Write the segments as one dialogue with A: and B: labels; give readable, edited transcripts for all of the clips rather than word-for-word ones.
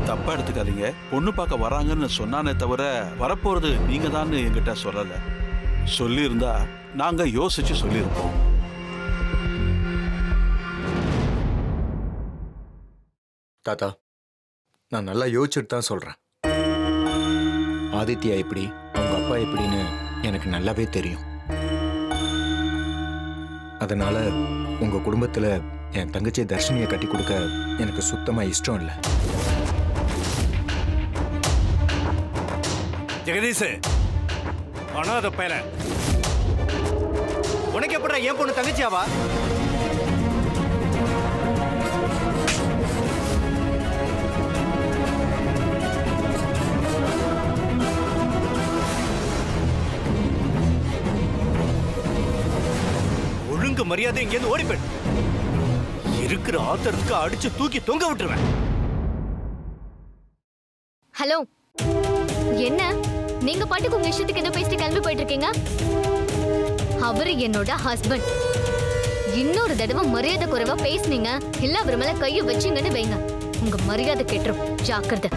A: தப்பா எடுத்துக்காதீங்க. பொண்ணு பார்க்க வராங்கன்னு சொன்னானே தவிர வரப்போறது நீங்க தான் என்கிட்ட சொல்லல. சொல்லியிருந்தா நாங்க யோசிச்சு சொல்லியிருப்போம்.
B: தாத்தா, நான் நல்லா யோசிச்சுட்டு தான் சொல்றேன். ஆதித்யா எப்படி, அவங்க அப்பா எப்படின்னு எனக்கு நல்லாவே தெரியும். அதனால உங்க குடும்பத்துல என் தங்கச்சி தர்ஷினியை கட்டி கொடுக்க எனக்கு சுத்தமா இஷ்டம் இல்லை.
C: ஜெகதீஷ், அனாத பையல, உனக்கு எப்படா என் பொண்ணு தங்கச்சியாவா? ஒழுங்கு மரியாதை இங்கேருந்து ஓடி போயிடு. இருக்கிற ஆத்திரத்துக்கு அடிச்சு தூக்கி தொங்க விட்டுருவேன்.
D: ஹலோ, என்ன நீங்க பாட்டுக்கு உங்க இஷ்டத்துக்கு என்ன பேசிட்டு கிளம்பி போயிட்டு இருக்கீங்க? அவரு என்னோட ஹஸ்பண்ட். இன்னொரு தடவை மரியாதை குறைவா பேசுனீங்க இல்ல அவர் மேல கையை வச்சீங்கன்னு வைங்க, உங்க மரியாதை கெட்டுரும். ஜாக்கிரதை.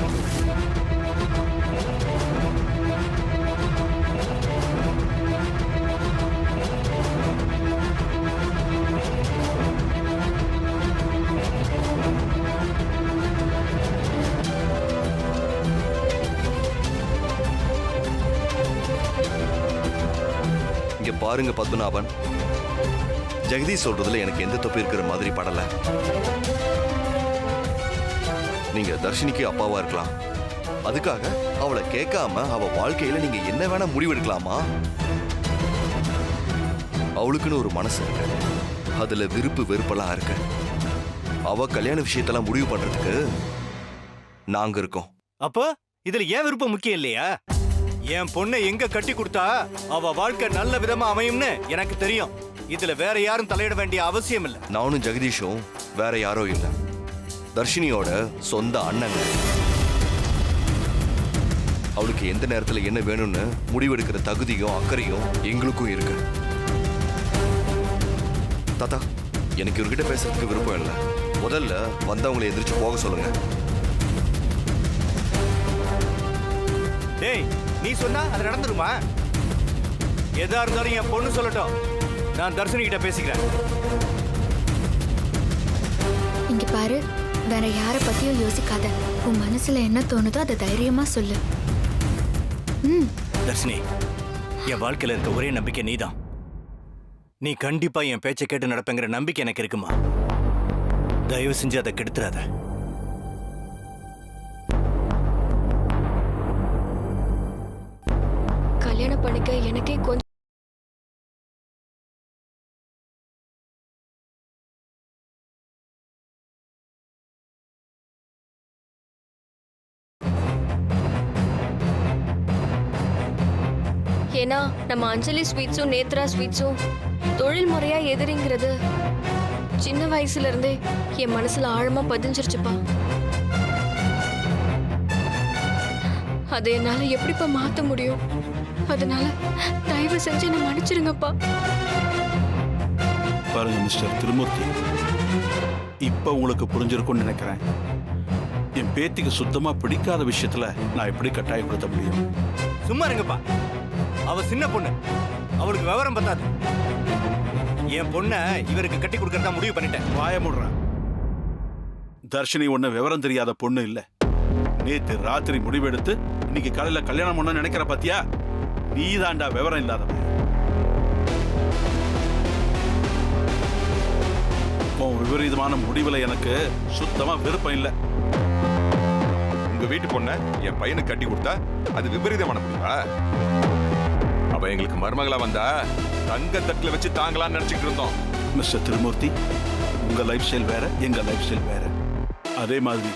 E: பாருங்க பத்மநாபன், ஜெகதீஷ் சொல்றதுல எனக்கு எந்த தப்பு இருக்கிற மாதிரி படல. நீங்க தர்ஷினிக்கு அப்பாவா இருக்கலாம், அதுக்காக அவளை கேட்காம அவ வாழ்க்கையில நீங்க என்ன வேணா முடிவெடுக்கலாமா? அவளுக்குன்னு ஒரு மனசு இருக்கு, அதுல விருப்பு வெறுப்பெல்லாம் இருக்கு. அவ கல்யாண விஷயத்தெல்லாம் முடிவு பண்றதுக்கு நாங்க இருக்கோம்.
C: அப்போ இதுல ஏன் விருப்பம் முக்கியம் இல்லையா? என் பொண்ணை எங்க கட்டி கொடுத்தா அவ வாழ்க்கை நல்ல விதமா அமையும்னு எனக்கு தெரியும். இதுல வேற யாரும் தலையிட வேண்டிய அவசியம் இல்ல.
E: நானும் ஜெகதீஷும் வேற யாரோ இல்ல, தர்ஷினியோட சொந்த அண்ணங்க. அவளுக்கு எந்த நேரத்துல என்ன வேணும்னு முடிவெடுக்கிற தகுதியும் அக்கறையும் எங்களுக்கும் இருக்கு. தாத்தா, எனக்கு இவர்கிட்ட பேசுறதுக்கு விருப்பம் இல்லை. முதல்ல வந்தவங்களை எதிர்த்து போக சொல்லுங்க.
C: டேய், நீ சொன்னா அது நடந்துருமா? எதா இருந்தாலும் என் பொண்ணு சொல்லட்டும், நான் தர்ஷினி கிட்ட பேசிக்கிறேன்.
F: இங்க பாரு, வேற யார பத்தியும் யோசிக்காத. உன் மனசுல என்ன தோணுதோ அதை தைரியமா சொல்லு.
C: தர்ஷினி, என் வாழ்க்கையில இருக்க ஒரே நம்பிக்கை நீதான். நீ கண்டிப்பா என் பேச்சை கேட்டு நடப்பேங்கிற நம்பிக்கை எனக்கு இருக்குமா? தயவு செஞ்சு அதை கெடுத்துறாத.
F: கல்யாணம் பண்ணிக்க எனக்கே கொஞ்சம் ஏன்னா நம்ம அஞ்சலி ஸ்வீட்ஸும் நேத்ரா ஸ்வீட்ஸும் தொழில் முறையா எதிரிங்கிறது சின்ன வயசுல இருந்தே என் மனசுல ஆழமா பதிஞ்சிருச்சுப்பா. அதை என்னால எப்படிப்பா மாத்த முடியும்? அதனால தயவு செஞ்சு என்ன மன்னிச்சிருங்கப்பா.
A: பாருங்க மிஸ்டர் திருமூர்த்தி, இப்ப உங்களுக்கு புரிஞ்சிருக்கும்னு நினைக்கிறேன். என் பேத்திக்கு சுத்தமா பிடிக்காத விஷயத்துல நான் எப்படி கட்டாயப்படுத்த முடியும்?
C: சும்மா இருங்கப்பா, அவ சின்ன பொண்ணு, அவளுக்கு விவரம் பத்தாது. என் பொண்ண இவருக்கு கட்டி கொடுக்கறதா முடிவு பண்ணிட்டேன்.
A: வாய மூடுறான். தர்ஷினி ஒண்ணு விவரம் தெரியாத பொண்ணு இல்ல. நேத்து ராத்திரி முடிவெடுத்து இன்னைக்கு காலையில கல்யாணம் பண்ண நினைக்கிற பாத்தியா? நீதாண்டா விவரம் இல்லாதவன். விபரீதமான முடிவுல எனக்கு சுத்தமா விருப்பம் இல்ல.
G: உங்க வீட்டு பொண்ண என் பையனுக்கு கட்டி கொடுத்தா அது விபரீதமான முடிவா? அவ எங்களுக்கு மருமகளா வந்தா தங்க தட்டுல வச்சு தாங்கலாம்னு நினைச்சுட்டு இருந்தோம்.
A: மிஸ்டர் திருமூர்த்தி, உங்க லைஃப் ஸ்டைல் வேற, எங்க லைஃப் ஸ்டைல் வேற. அதே மாதிரி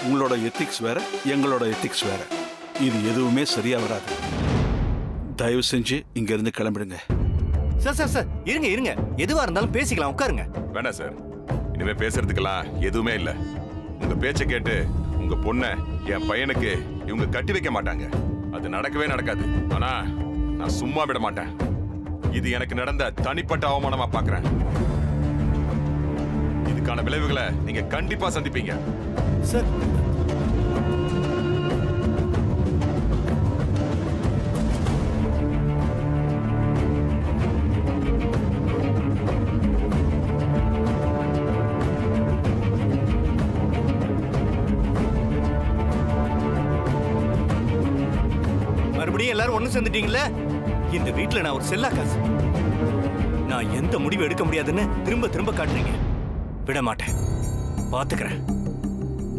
A: உங்களோட எத்திக்ஸ் வேற, எங்களோட எத்திக்ஸ் வேற. இது எதுவுமே சரியா வராது. தயவு செஞ்சு இங்க இருந்து கிளம்பிடுங்க.
C: சார் சார் சார், இருங்க இருங்க, எதுவா இருந்தாலும் பேசிக்கலாம், உட்காருங்க.
G: வேணாம் சார், இனிமே பேசுறதுக்கெல்லாம் எதுவுமே இல்ல. உங்க பேச்சை கேட்டு உங்க பொண்ண என் பையனுக்கு இவங்க கட்டி வைக்க மாட்டாங்க. அது நடக்கவே நடக்காது. ஆனா நான் சும்மா விட மாட்டேன். இது எனக்கு நடந்த தனிப்பட்ட அவமானமா பாக்குறேன். இதுக்கான விளைவுகளை நீங்க கண்டிப்பா சந்திப்பீங்க.
C: சார் மறுபடியும் எல்லாரும் ஒண்ணு சேர்ந்துட்டீங்களே. இந்த வீட்ல நான் ஒரு செல்லா காசு. நான் எந்த முடிவு எடுக்க முடியாதுன்னு திரும்ப திரும்ப காட்டுறீங்க. விட மாட்டேன், பாத்துக்கிறேன்.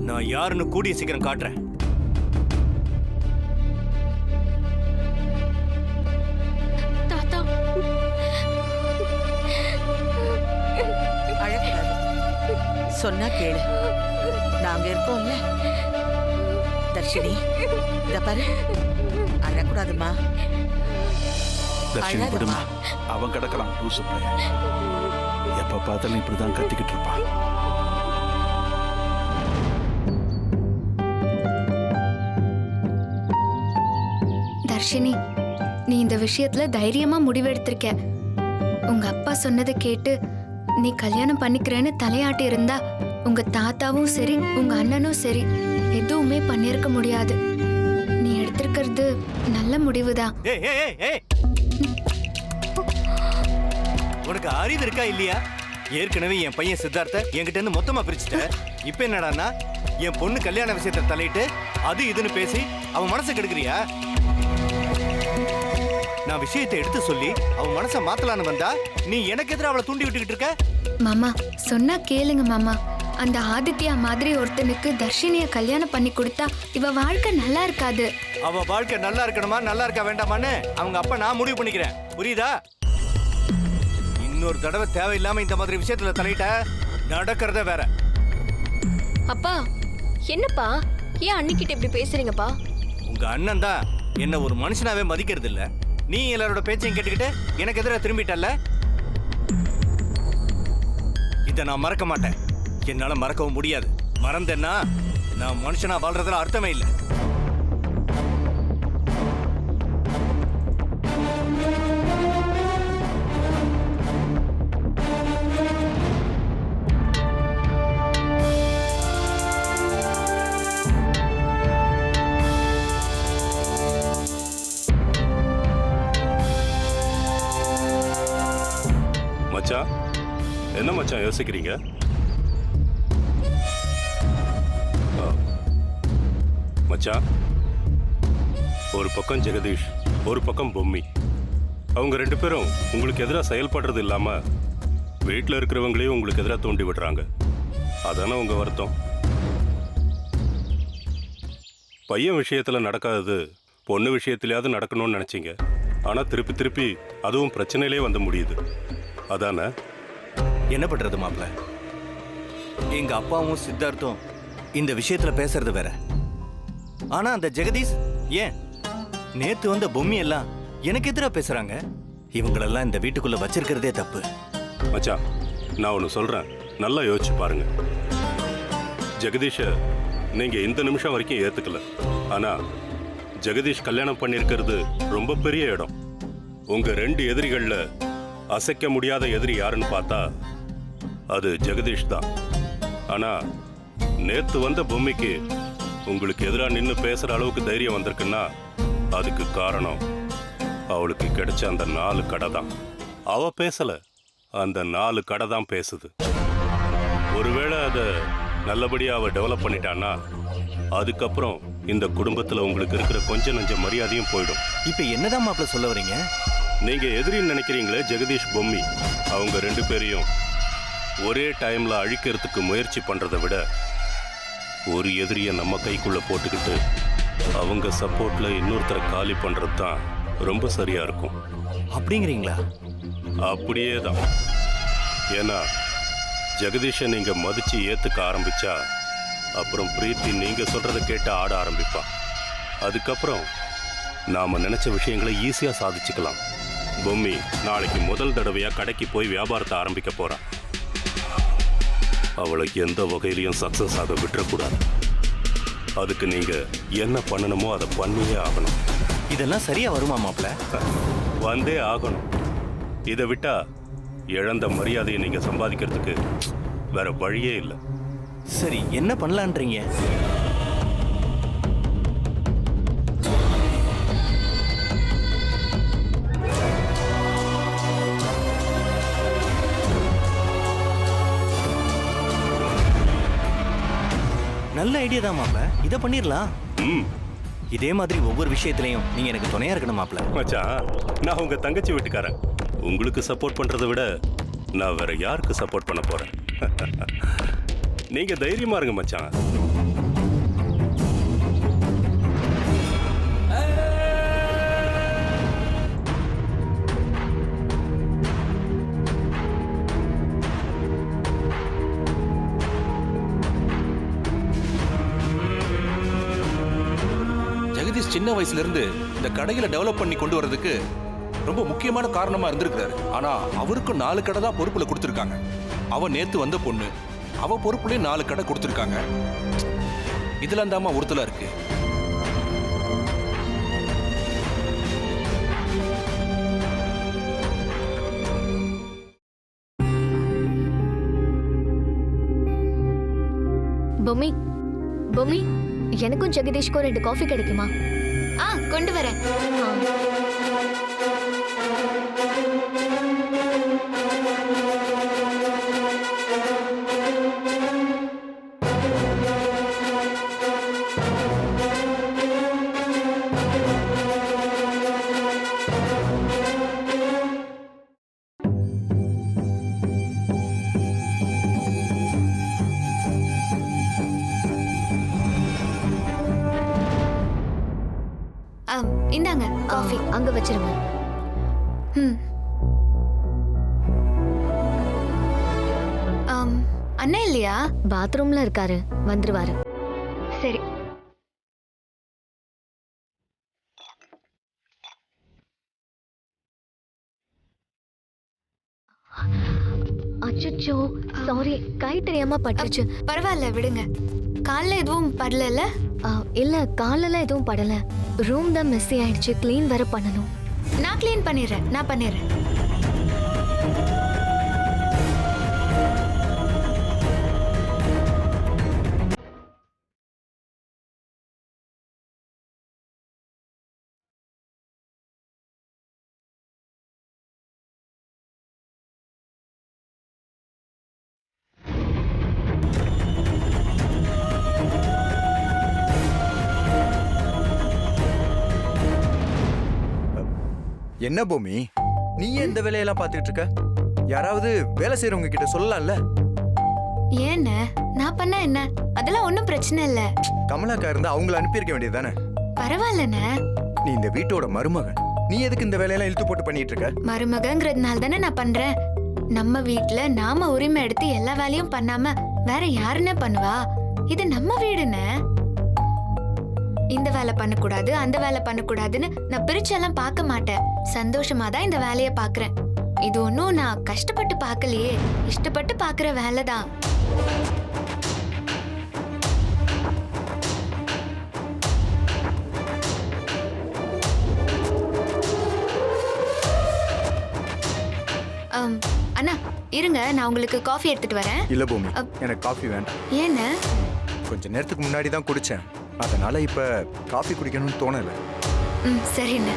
C: நான் யாருன்னு கூடிய சீக்கிரம் காட்டுறேன்.
F: தாத்தா,
H: அழக்கூடாது. சொன்னா கேளு, நாங்க இருக்கோம்ல. தர்ஷினி, இத பாரு, அழக்கூடாதுமா.
A: தர்ஷினி விடுமா, அவன் கிடக்கிறான் லூசு பையன். எப்ப பார்த்தாலும் இப்படிதான் கத்திக்கிட்டு இருப்பான்.
I: தர்ஷினி, நீ இந்த விஷயத்துல தைரியமா முடிவெடுத்திருக்க. உங்க அப்பா சொன்னதை கேட்டு நீ கல்யாணம் பண்ணிக்கிறேன்னு தலையாட்டி இருந்தா உங்க தாத்தாவும் சரி உங்க அண்ணனும் சரி எதுவுமே பண்ணிருக்க முடியாது. நீ எடுத்திருக்கிறது நல்ல முடிவுதான்.
C: ஏய் ஏய் ஏய் ஏய், உனக்கு அறிவு இருக்கா இல்லையா? ஏற்கனவே என் பையன் சித்தார்த்த என்கிட்ட இருந்து மொத்தமா பிரிச்சுட்ட. இப்ப என்னடான்னா என் பொண்ணு கல்யாண விஷயத்தை தலையிட்டு அது இதுன்னு பேசி அவன் மனசை கெடுக்கிறியா? நான் விஷயத்தை எடுத்து சொல்லி அவன் மனசை மாத்தலான்னு வந்தா நீ எனக்கு எதிராக அவளை தூண்டி விட்டுக்கிட்டு இருக்க.
I: மாமா சொன்னா கேளுங்க மாமா. அந்த ஆதித்யா மாதிரி ஒருத்தனுக்கு தர்ஷினிய கல்யாணம் பண்ணி கொடுத்தா இவ வாழ்க்கை நல்லா இருக்காது.
C: அவ வாழ்க்கை நல்லா இருக்கணுமா நல்லா இருக்க வேண்டாமான்னு அவங்க அப்பா நான் முடிவு பண்ணிக்கிறேன். புரியுதா? இன்னொரு தடவை தேவையில்லாம இந்த மாதிரி விஷயத்துல தலையிட்ட நடக்கிறத வேற.
F: அப்பா என்னப்பா, ஏன் அன்னிக்கிட்ட இப்படி பேசுறீங்கப்பா?
C: உங்க அண்ணன் தான் என்ன ஒரு மனுஷனாவே மதிக்கிறது இல்ல. நீ எல்லாரோட பேச்சையும் கேட்டுக்கிட்டு எனக்கு எதிராக திரும்பிட்டல்ல. இதை நான் மறக்க மாட்டேன், என்னால மறக்கவும் முடியாது. மறந்தேன்னா நான் மனுஷனா வாழ்றதுல அர்த்தமே இல்லை.
J: மச்சான், என்ன மச்சான் யோசிக்கிறீங்க? மச்சான், ஒரு பக்கம் ஜெகதீஷ், ஒரு பக்கம் பொம்மி. அவங்க ரெண்டு பேரும் உங்களுக்கு எதிராக செயல்படுறது இல்லாம வீட்டில் இருக்கிறவங்களையும் உங்களுக்கு எதிராக தூண்டி விடுறாங்க. அதானே உங்க வருத்தம்? பையன் விஷயத்துல நடக்காதது பொண்ணு விஷயத்திலேயாவது நடக்கணும்னு நினைச்சீங்க. ஆனா திருப்பி திருப்பி அதுவும் பிரச்சனையிலே வந்து முடியுது. அதானே?
C: என்ன பண்றது மாப்ள? எங்க அப்பாவும் சித்தார்த்தும் இந்த விஷயத்துல பேசுறது வேற. ஆனா அந்த ஜெகதீஷ் ஏன் நேத்து வந்த பொம்மி எல்லாம் எனக்கு எதிராக பேசுறாங்க. இவங்களெல்லாம் இந்த வீட்டுக்குள்ள வச்சிருக்கிறதே தப்பு.
J: மச்சான், நான் ஒன்று சொல்றேன், நல்லா யோசிச்சு பாருங்க. ஜெகதீஷ நீங்க இந்த நிமிஷம் வரைக்கும் ஏத்துக்கல. ஆனா ஜெகதீஷ் கல்யாணம் பண்ணியிருக்கிறது ரொம்ப பெரிய இடம். உங்க ரெண்டு எதிரிகள்ல அசைக்க முடியாத எதிரி யாருன்னு பார்த்தா அது ஜெகதீஷ் தான். ஆனா நேத்து வந்த பொம்மிக்கு உங்களுக்கு எதிராக நின்று பேசுற அளவுக்கு தைரியம் வந்திருக்குன்னா அதுக்கு காரணம் அவளுக்கு கிடைச்ச அந்த 4 கடை தான். அவ பேசல, அந்த 4 கடை தான் பேசுது. ஒருவேளை அதை நல்லபடியா அவ டெவலப் பண்ணிட்டான்னா அதுக்கப்புறம் இந்த குடும்பத்துல உங்களுக்கு இருக்கிற கொஞ்சம் நஞ்ச மரியாதையும் போயிடும்.
C: இப்ப என்னதான் மாப்ள சொல்ல வரீங்க?
J: நீங்க எதிரின்னு நினைக்கிறீங்களே ஜெகதீஷ் பொம்மி, அவங்க ரெண்டு பேரையும் ஒரே டைம்ல அழிக்கிறதுக்கு முயற்சி பண்றதை விட ஒரு எதிரிய நம்ம கைக்குள்ள போட்டுக்கிட்டு அவங்க சப்போர்ட்ல இன்னொருத்தரை காலி பண்றது தான் ரொம்ப சரியா இருக்கும்.
C: அப்படிங்கிறீங்களா?
J: அப்படியே தான். ஏன்னா ஜெகதீஷை நீங்க மதிச்சு ஏத்துக்க ஆரம்பிச்சா அப்புறம் பிரீத்தி நீங்க சொல்றதை கேட்டு ஆட ஆரம்பிப்பா. அதுக்கப்புறம் நாம நினைச்ச விஷயங்களை ஈஸியா சாதிச்சுக்கலாம். பொம்மி நாளைக்கு முதல் தடவையா கடைக்கு போய் வியாபாரத்தை ஆரம்பிக்க போறா. அவளை எந்த வகையிலையும் சக்சஸ் ஆக விட்டுறக்கூடாது. அதுக்கு நீங்க என்ன பண்ணணுமோ அதை பண்ணியே ஆகணும்.
C: இதெல்லாம் சரியா வருமா மாப்ள?
J: வந்தே ஆகணும். இதை விட்டா இழந்த மரியாதையை நீங்க சம்பாதிக்கிறதுக்கு வேற வழியே இல்லை.
C: சரி, என்ன பண்ணலான்றீங்க? நல்ல ஐடியா தான் மாப்ள, இதை பண்ணிடலாம். இதே மாதிரி ஒவ்வொரு விஷயத்திலையும் நீங்க எனக்கு துணையா இருக்கணும் மாப்ள.
J: மச்சான், நான் உங்க தங்கச்சி வீட்டுக்காரன். உங்களுக்கு சப்போர்ட் பண்றதை விட நான் வேற யாருக்கு சப்போர்ட் பண்ண போறேன்? நீங்க தைரியமா இருங்க மச்சான்.
K: ஜெகதீஷ் சின்ன வயசுல இருந்து இந்த கடைகளை டெவலப் பண்ணி கொண்டு வரதுக்கு ரொம்ப முக்கியமான காரணமா இருந்திருக்கிறாரு. ஆனா அவருக்கும் 4 கடை தான் பொறுப்புல கொடுத்துருக்காங்க. அவ நேத்து வந்த பொண்ணு, அவ பொறுப்புலயே 4 கடை கொடுத்துருக்காங்க. இதுல தாமா ஒருத்தலா இருக்கு.
D: பொம்மி பொம்மி, எனக்கும் ஜெகதீஷ்க்கும் 2 காஃபி கிடைக்குமா?
I: கொண்டு வரேன். இந்தாங்க காஃபி.
D: அங்க வச்சிருங்க.
I: அண்ணா இல்லையா?
D: பாத்ரூம்ல இருக்காரு, வந்துருவாரு.
I: சரி.
D: அச்சச்சோ, சாரி, கை தெரியாம பட்டுச்சு.
I: பரவாயில்ல, விடுங்க. கால்ல எதுவும் படல?
D: இல்ல, காலெல்லாம் எதுவும் படல. ரூம் தான் மெஸ்ஸி ஆயிடுச்சு, க்ளீன் வேற பண்ணணும்.
I: நான் க்ளீன் பண்ணிடுறேன்.
B: என்ன பூமி, நீ ஏன் இந்த வேலையெல்லாம் பார்த்துட்டு இருக்க? யாராவது வேலை செய்யறவங்க கிட்ட சொல்லலாம்ல?
I: ஏன்னு நான் பண்ண என்ன? அதெல்லாம் ஒன்றும் பிரச்சனை இல்ல.
B: கமலாக்கா இருந்தா அவங்கள அனுப்பியிருக்க வேண்டியதுதானே?
I: பரவாயில்லண்ணே.
B: நீ இந்த வீட்டோட மருமகன், நீ எதுக்கு இந்த வேலையெல்லாம் இழுத்து போட்டு பண்ணிட்டு இருக்க?
I: மருமகங்கிறதுனால தானே நான் பண்றேன். நம்ம வீட்ல நாம உரிமை எடுத்து எல்லா வேலையும் பண்ணாம வேற யாருன்னு பண்ணுவா? இது நம்ம வீடுன்னு. இந்த வேலை பண்ணக்கூடாது, அந்த வேலை பண்ணக்கூடாதுன்னு நான் பிரிச்செல்லாம் பார்க்க மாட்டேன். சந்தோஷமா தான் இந்த வேலையை பார்க்கறேன். இது ஒன்றும் நான் கஷ்டப்பட்டு பார்க்கலையே, இஷ்டப்பட்டு பார்க்குற வேலை தான். அண்ணா இருங்க, நான் உங்களுக்கு காஃபி எடுத்துட்டு வரேன்.
B: இல்ல பூமி, எனக்கு காஃபி வேண்டாம்.
I: ஏன்னு?
B: கொஞ்ச நேரத்துக்கு முன்னாடி தான் குடிச்சேன், அதனால இப்ப காஃபி குடிக்கணும்னு தோணல.
I: சரிண்ணே.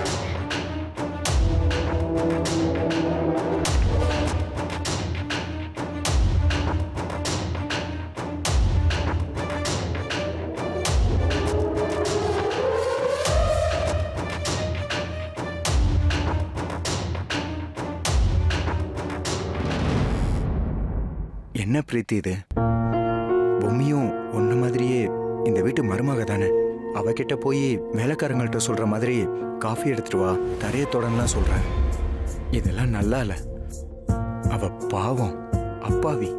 B: என்ன பிரீத்தி இது? பொம்மியும் ஒன்ன மாதிரியே இந்த வீட்டு மருமக தானே? அவகிட்ட போய் வேலைக்காரங்கள்ட்ட சொல்ற மாதிரி காஃபி எடுத்துட்டு வா, தரைய தொடலாம் சொல்றேன். இதெல்லாம் நல்லா இல்ல. அவ பாவம், அப்பாவி.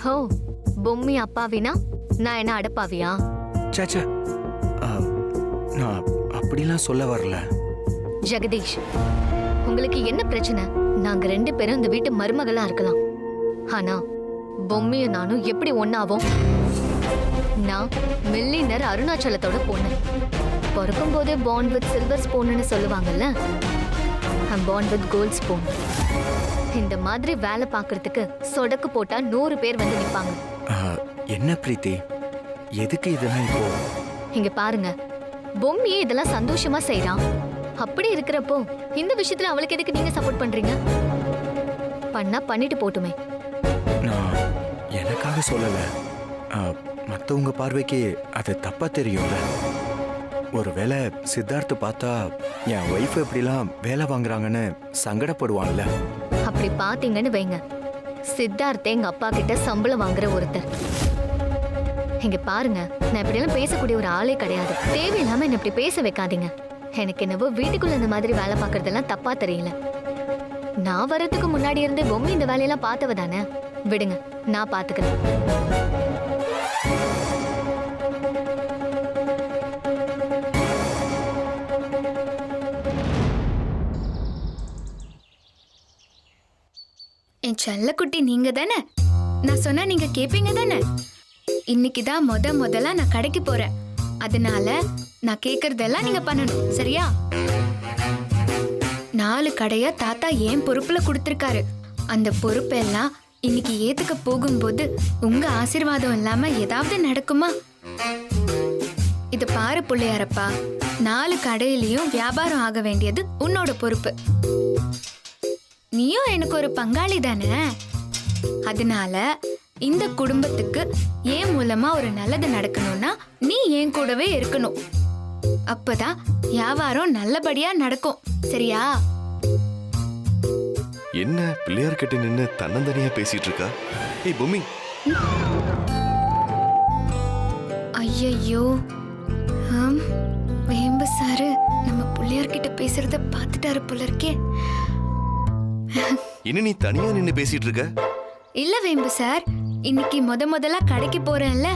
D: ஹோ, பொம்மி அப்பாவினா நான் என்ன அடப்பாவியா?
B: சாச்சா, நான் அப்படிலாம் சொல்ல வரல.
D: ஜெகதீஷ், உங்களுக்கு என்ன பிரச்சனை? நாங்க 2 பேரும் இந்த வீட்டு மருமகளா இருக்கலாம். ஆனா பொம்மியும் நானும் எப்படி ஒன்னாவோம்? நான் மில்லியனர் அருணாச்சலத்தோட பொண்ணு. பிறக்கும் போதே பாண்ட் வித் சில்வர் ஸ்பூன்னு சொல்லுவாங்கல்ல, பாண்ட் வித் கோல்ட் ஸ்பூன். இந்த மாதிரி வேலை பார்க்கறதுக்கு சொடக்கு போட்டா 100 பேர் வந்து நிப்பாங்க.
B: என்ன பிரீத்தி, எதுக்கு இதெல்லாம் இப்போ?
D: இங்க பாருங்க, பொம்மியே இதெல்லாம் சந்தோஷமா செய்றான். அப்படி இருக்கிறப்போ இந்த விஷயத்துல அவளுக்கு எதுக்கு நீங்க சப்போர்ட் பண்றீங்க? பண்ணா பண்ணிட்டு போட்டுமே.
B: நான் எனக்காக சொல்லல. மற்றவங்க பார்வைக்கு அது தப்பா தெரியும்ல. ஒருவேளை சித்தார்த்து பார்த்தா என் ஒய்ஃப் எப்படிலாம் வேலை வாங்குறாங்கன்னு சங்கடப்படுவான்ல.
D: அப்படி பாத்தீங்கன்னு வைங்க, சித்தார்த்தே எங்க அப்பா கிட்ட சம்பளம் வாங்குற ஒருத்தர். இங்க பாருங்க, நான் இப்படியெல்லாம் பேசக்கூடிய ஒரு ஆளே கிடையாது. தேவையில்லாம என்ன இப்படி பேச வைக்காதீங்க. எனக்கு என்னவோ வீட்டுக்குள்ள இந்த மாதிரி வேலை பார்க்கறதெல்லாம் தப்பா தெரியல. நான் வரதுக்கு முன்னாடி இருந்து பொம்மை இந்த வேலையெல்லாம் பார்த்தவ தானே. விடுங்க, நான் பாத்துக்கிறேன்.
I: என் செல்லக்குட்டி நீங்க தானே? நான் சொன்னா நீங்க கேப்பீங்க தானே? இன்னைக்கு தான் முதலா நான் கடைக்கு போறேன். அதனால நான் கேக்குறதெல்லாம் நீங்க பண்ணணும், சரியா? 4 கடைய தாத்தா ஏன் பொறுப்புல கொடுத்திருக்காரு. அந்த பொறுப்பெல்லாம் இன்னைக்கு ஏத்துக்க போகும்போது உங்க ஆசீர்வாதம் இல்லாம ஏதாவது நடக்குமா? இது பாரு புள்ளையாரப்பா, 4 கடையிலயும் வியாபாரம் ஆக வேண்டியது உன்னோட பொறுப்பு. நீயும் எனக்கு ஒரு பங்காளி தானே. அதனால இந்த குடும்பத்துக்கு ஏன் மூலமா ஒரு நல்லது நடக்கணும்னா நீ என் கூடவே இருக்கணும். அப்பதான் வியாபாரம் நல்லபடியா நடக்கும், சரியா?
E: என்ன பிள்ளையார் கிட்ட நின்னு தன்னந்தனியா பேசிட்டு இருக்கா? ஏய் பொம்மி,
I: ஐயையோ, வேம்பு சாரு நம்ம புள்ளையார்கிட்ட பேசுறத பார்த்துட்டாரு போல இருக்கே.
E: என்ன நீ தனியா நின்னு பேசிட்டு இருக்க?
I: இல்ல வேம்பு சார், இன்னைக்கு முதலா கடைக்கு போறேன்ல,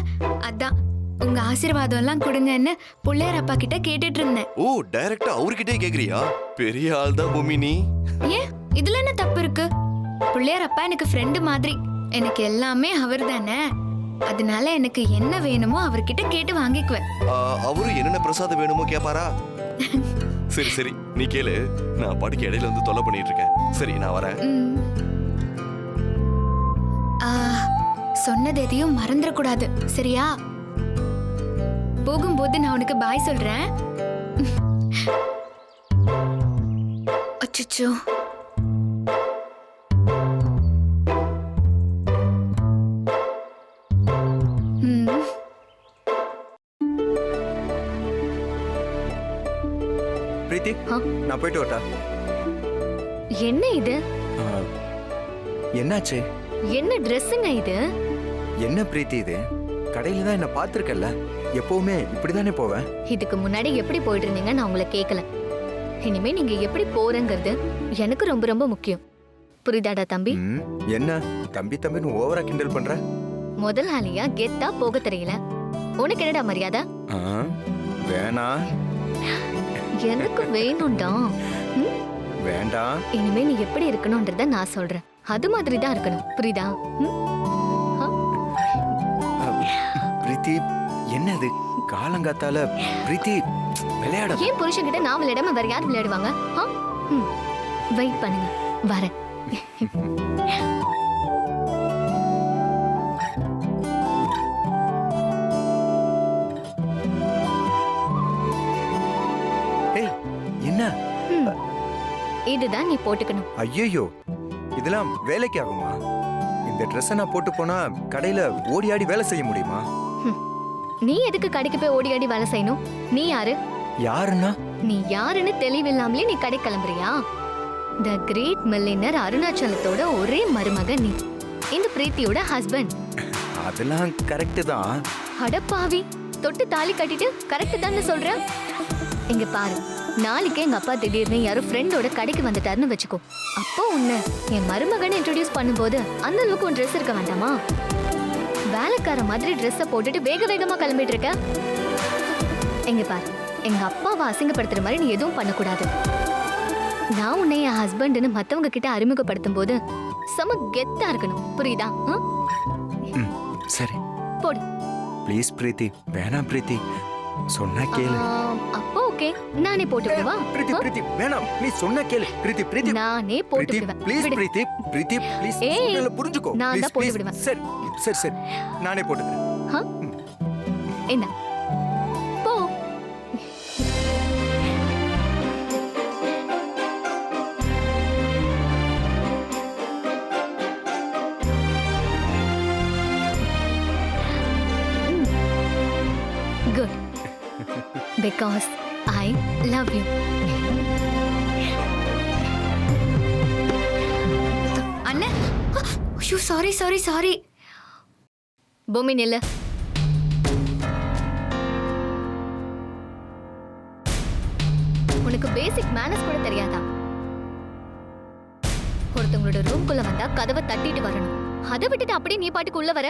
I: அதான் உங்க ஆசீர்வாதம் எல்லாம் கொடுங்கன்னு புள்ளையார் அப்பா கிட்ட கேட்டுட்டு இருந்தேன்.
E: ஓ, டைரக்டா அவர்கிட்டே கேக்குறியா? பெரிய ஆள் தான் பொம்மி நீ.
I: ஏன் இதுல என்ன தப்பு இருக்கு? புள்ளையார் அப்பா எனக்கு ஃப்ரெண்டு மாதிரி, எனக்கு எல்லாமே அவர் தானே. அதனால எனக்கு என்ன வேணுமோ அவர்கிட்ட கேட்டு வாங்கிக்குவேன்.
E: அவரு என்னென்ன பிரசாதம் வேணுமோ கேப்பாரா? சரி சரி, நீ கேளு. நான் படிக்க இடையில வந்து தொல்லை பண்ணிட்டு இருக்கேன். சரி, நான் வரேன்.
I: சொன்னது எதையும் மறந்துடக்கூடாது, சரியா? போகும்போது நான் உனக்கு பாய் சொல்றேன். அச்சச்சோ,
B: பிரீத்தி, நான் போயிட்டு வரட்டா?
D: என்ன இது?
B: என்னாச்சு?
D: என்ன ட்ரெஸ்ஸுங்க இது?
B: என்ன பிரீத்தி இது? கடையில தான் என்ன பார்த்திருக்கல, எப்பவுமே இப்படிதானே போவேன்.
D: இதுக்கு முன்னாடி எப்படி போயிட்டு இருந்தீங்க நான் உங்களை கேட்கல. இனிமே நீங்க எப்படி போறங்கிறது எனக்கு ரொம்ப ரொம்ப முக்கியம். புரியுதாடா தம்பி?
B: என்ன தம்பி தம்பின்னு ஓவரா கிண்டல் பண்ற?
D: முதலாளியா கெத்தா போக தெரியல, உனக்கு என்னடா மரியாதை?
B: வேணா.
D: எனக்கு வேணும்டா.
B: வேண்டாம்.
D: இனிமே நீ எப்படி இருக்கணும்ன்றத நான் சொல்றேன், அது மாதிரி தான் இருக்கணும், புரியுதா?
B: பிரீத்தி, என்னது காலங்காத்தால? பிரீத்தி, விளையாட.
D: ஏன் புருஷன் கிட்ட நான் விளையாடாம வேற யார் விளையாடுவாங்க? வெயிட் பண்ணுங்க, வரேன்.
B: என்ன
D: இதுதான் நீ போட்டுக்கணும்.
B: ஐயோ, இதெல்லாம் வேலைக்கு ஆகுமா? இந்த ட்ரெஸ் நான் போட்டு போனா கடையில ஓடி ஆடி வேலை செய்ய முடியுமா?
D: நீ எதுக்கு கடைக்கு போய் ஓடி ஆடி வேலை செய்யணும்? நீ யாரு?
B: யாருன்னா?
D: நீ யாருன்னு தெளிவில்லாமலே நீ கடை கிளம்புறியா? த கிரேட் மில்லியனர் அருணாச்சலத்தோட ஒரே மருமகன் நீ, இந்த பிரீத்தியோட ஹஸ்பண்ட்.
B: அதெல்லாம் கரெக்ட் தான்.
D: அடப்பாவி, தொட்டு தாலி கட்டிட்டு கரெக்ட் தான்னு சொல்ற? இங்க பாரு, நாளைக்கே எங்க அப்பா திடீர்னு யாரோ ஃப்ரெண்டோட கடைக்கு வந்துட்டாருன்னு வச்சுக்கோ. அப்போ உன்னை என் மருமகனை இன்ட்ரோடியூஸ் பண்ணும்போது அந்த அளவுக்கு உன் ட்ரெஸ் இருக்க வேண்டாமா? வேலைக்கார மாதிரி ட்ரெஸ்ஸை போட்டுட்டு வேக வேகமா கிளம்பிட்டு இருக்க. எங்க பாரு, எங்க அப்பாவை அசிங்கப்படுத்துற மாதிரி நீ எதுவும் பண்ணக்கூடாது. நான் உன்னை என் ஹஸ்பண்ட்னு மத்தவங்க கிட்ட அறிமுகப்படுத்தும் போது செம கெத்தா இருக்கணும், புரியுதா?
B: சரி
D: போடு.
B: ப்ளீஸ் பிரீத்தி, வேணாம் பிரீத்தி, சொன்னா கேளு.
D: அப்போ ஓகே, நானே போட்டு விடுவா?
B: பிரீத்தி பிரீத்தி, வேணாம் ப்ளீஸ், சொன்னா கேளு. பிரீத்தி பிரீத்தி,
D: நானே போட்டு விடுவேன்.
B: ப்ளீஸ் பிரீத்தி, பிரீத்தி ப்ளீஸ், சொல்றத புரிஞ்சுக்கோ.
D: நான் தான் போட்டு விடுவேன்.
B: சரி சரி சரி, நானே போட்டுக்கிறேன்.
D: என்ன போ. Good because I love you.
I: அண்ணே ஐயோ சாரி சாரி சாரி.
D: பூமி நில்லு. உனக்கு பேசிக் மேனர்ஸ் கூட தெரியாதா? ஒருத்தவங்களோட ரூம்குள்ள வந்தா கதவை தட்டிட்டு வரணும். அதை விட்டுட்டு அப்படியே நீ பாட்டுக்கு உள்ள வர?